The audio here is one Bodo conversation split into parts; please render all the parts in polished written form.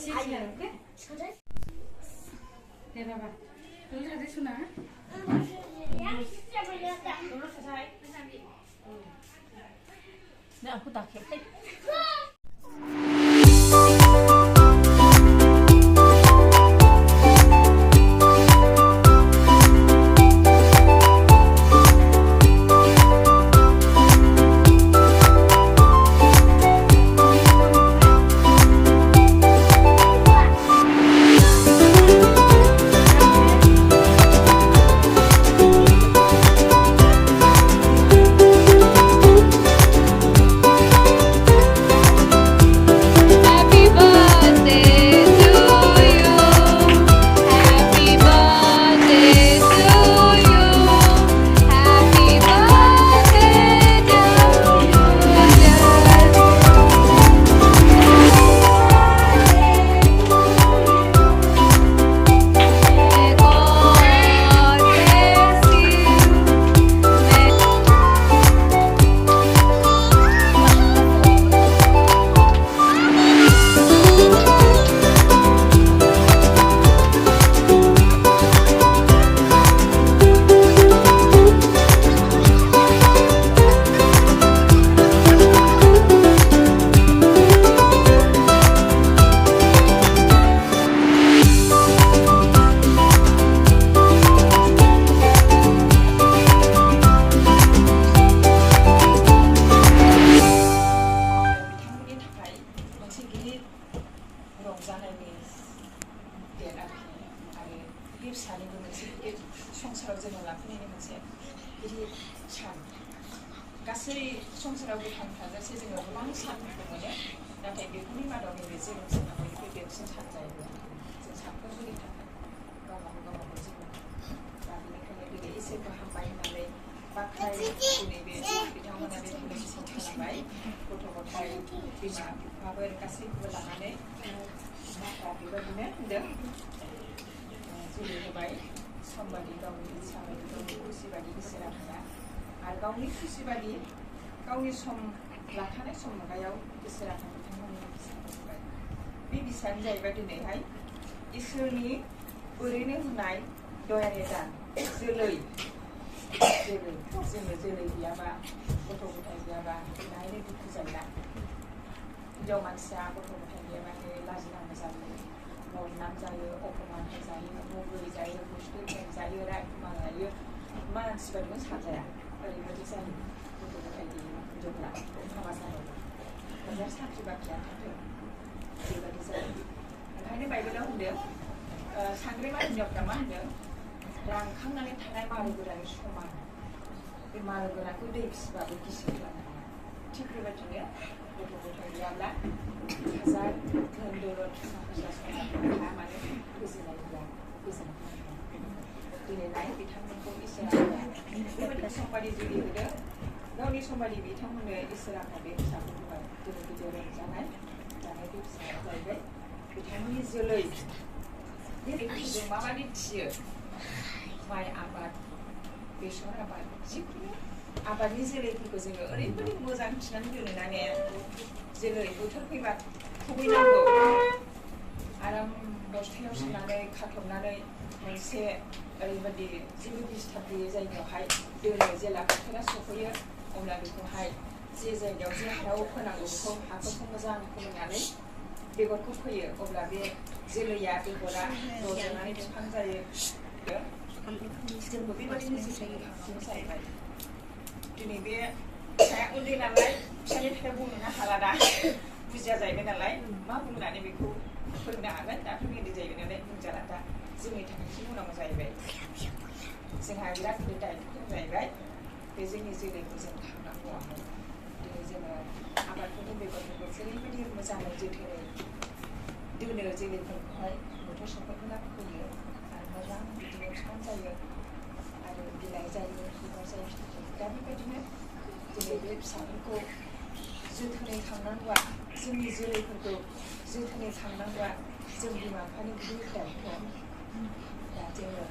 네, 봐봐. 여기 다 됐구나. 네, aku tak kek. Pisalani moनसे संसाराव जोङो लाफैनायनि मोनसे गिदिर सान गासै संसाराव गोथां थाजासे जोङो गोबां सानफोरखौ मोनो नाथाय बेफोरनि मादाव नैबे जोनोम साना बयनिख्रुइ देरसिन सान जाहैबाय जों साफ्रोमबोनि थाखाय गावबागाव जिउ दा बेनिखायनो दिनै इसोरखौ हामबाय होननानै बाख्नायो दिनै बे बिथांमोना बे धोरोमसिम खालामबाय गथ' गथाय बिमा बिफाफोर गासैखौबो लानानै दा बेबायदिनो होनदों जुलि होबाय समबादि गावनि इच्छा बायदि गावनि खुसि बायदि इसोरा होया आरो गावनि खुसि बायदि गावनि सम लाखानाय सम मुगायाव इसोरा बिथांमोननि फिसाखौ होबाय बे फिसायानो जाहैबाय दिनैहाय इसोरनि ओरैनो होनाय दयानि दान जोलै जोङो जोलै गैयाबा गथ' गथाय गैयाबा नायनो दुखु जायोना हिनजाव मानसिया गथ' गथाय गैयाबानो लाजिनांगौ जायो बदनाम जायो अपमान जायो मगै जायो बुस्थु जायो रायखुमा जायो मानसिफोरजों साजाया ओरैबायदि जायो गथ' गथाय गैयै हिनजावफ्रा हाबा जायोब्ला मोजां साख्रि बाख्रिया थाथों बेबायदि जायो ओंखायनो बाइबेलाव होनदों सांग्रेमा हिनजावफ्रा मा होनदों रानखांनानै थानाय मारु गोराननि समान बे मारु गोरानखौ दै फिसिबाबो गिसि खालामनो हाया थिग बेबायदिनो गथ' गथाय गैयाब्ला हाजार धोन दौलत थाखा फैसा हाया मानो गोजोननाय गैया गोजोननाय दिनैहाय बिथांमोनखौ इसोरा बेबायदि समबादि जुलि होदों गावनि समबादि बिथांमोननो इसोरा बे फिसाखौ होबाय दिनै गिदिर रंजानाय जानाय बे फिसाया जाहैबाय बिथांमोननि जोलै बेखौ जों माबादि थियो माइ आबाद बेसर आबाद जिखुनु आबादनि जोलैफोरखौ जोङो ओरैबायदि मोजां थिनानै दोनो ना ने जोलै बोथोर फैबा खुबैनांगौ आराम बस्थायाव सोनानै खाथबनानै मोनसे ओरैबायदि जेबो डिस्टार्ब गैयै जायगायावहाय दोनो जेला बोथोरा सफैयो अब्ला बेखौहाय जे जायगायाव जे हायाव फोनांगौ बेखौ हाफोरखौ मोजां फोमोननानै बेगरखौ फोयो अब्ला बे जोलैया बेगरा रज'नानै बिफां जायो जोंबो बेबायदिनो जोथोन खालामनो जाहैबाय दिनै बे फिसाया उन्दै नालाय फिसानि थाखाय बुंनो हाला दा बुजिया जाहैबाय नालाय मा बुंनानै बेखौ फोरोंनो हागोन दाथ' गिदिर जाहैबाय नालाय बुंजाला दा जोंनि थाखायसो बुंनांगौ जाहैबाय जोंहा बिराद गिदिर दायित्व जाहैबाय बे जोंनि जोलैखौ जों खालामनांगौआहाय दिनै जोङो आबादफोरनि बेगरफोरखौ जेरैबायदि मोजाङै जोथोनै दोनो जोलैफोरखौहाय बोथोर सफैब्ला फोयो आरो मोजां बिदिनो बिफां जायो आरो बिलाइ जायो बिबार जायो फिथाइ जायो दा बेबायदिनो दिनै बे फिसाफोरखौ जोथोनै खांनांगौआ जोंनि जोलैफोरखौ जोथोनै खांनांगौआ जों बिमा बिफानि गिदिर दायित्व दा जोङो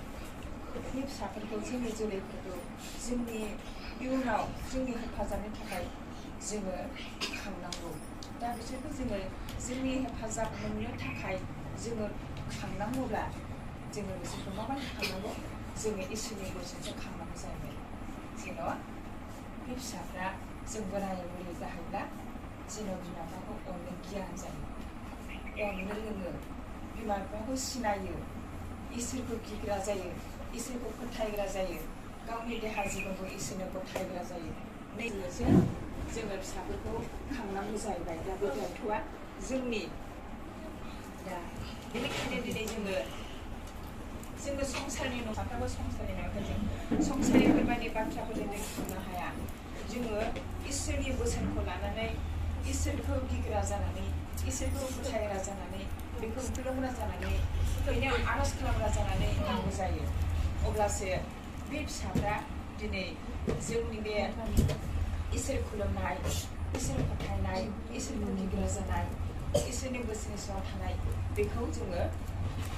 बे फिसाफोरखौ जोंनि जोलैफोरखौ जोंनि इयुनाव जोंनि हेफाजाबनि थाखाय जोङो खांनांगौ दा बिसोरखौ जोङो जोंनि हेफाजाब मोननो थाखाय जोङो खांनांगौब्ला जोङो बिसोरखौ माबायदि खांनांगौ जोङो इसोरनि बोरजोंसो खांनांगौ जाहैबाय जेन' बे फिसाफ्रा जों बोराय बुरै जाहैब्ला जेन' बिमा बिफाखौ अननो गियान जायो अननो रोङो बिमा बिफाखौ सिनायो इसोरखौ गिग्रा जायो इसोरखौ फोथायग्रा जायो गावनि देहा जिबनखौ इसोरनो गथायग्रा जायो नैजोंसो जोङो फिसाफोरखौ खांनांगौ जाहैबाय दा बे दायथ'आ जोंनि दा बेनिखायनो दिनै जोङो संसारनि न'खरफ्राबो संसारनि न'खर जों संसारनि बेफोरबायदि बाथ्राफोरजों जों खांनो हाया जोङो इसोरनि बोसोनखौ लानानै इसोरखौ गिग्रा जानानै इसोरखौ फोथायग्रा जानानै बेखौ खुलुमग्रा जानानै बेनो आर'ज खालामग्रा जानानै नांगौ जायो अब्लासो बे फिसाफ्रा दिनै जोंनि बे इसोर खुलुमनाय इसोर फोथायनाय इसोरखौ गिग्रा जानाय इसोरनि बोसोननि सायाव थानाय बेखौ जोङो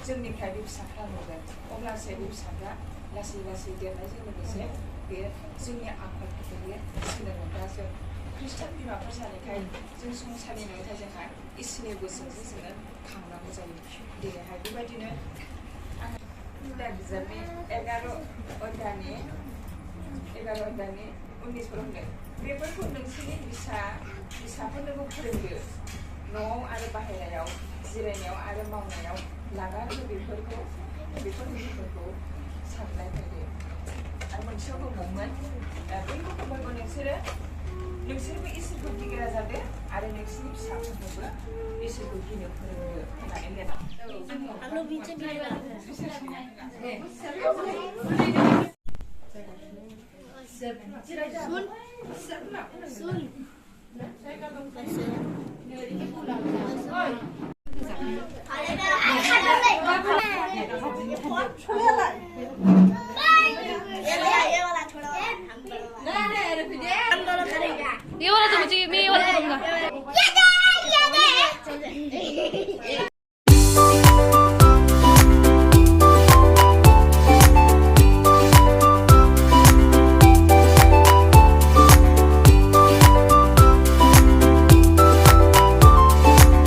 जोंनिफ्राय बे फिसाफ्रा नुगोन अब्लासो बे फिसाफ्रा लासै लासै देरनायजों लोगोसे बे जोंनि आखलफोरखौ बियो सोलोंगोन दा जों खृष्टान बिमाफोर जानायखाय जों संसारनि न'थाय जोंहा इसोरनि बोसोनजों जोङो खांनांगौ जायो दिनैहाय बेबायदिनो आं दा बिजाबनि 11 अध्यायनि 19 होनदों बेफोरखौ नोंसोरनि फिसाफोरनोबो फोरोंदो न'आव आरो बाहेरायाव जिरायनायाव आरो मावनायाव लागानो बेफोरखौ सानलायफैदो आरो मोनसेयाव दंबावोमोन बैफोरखौ नोंसोरबो इसोरखौ गिग्रा जादो आरो नोंसोरनि फिसाफोरनोबो इसोरखौ गिनो फोरोंदो होननानै लिरदों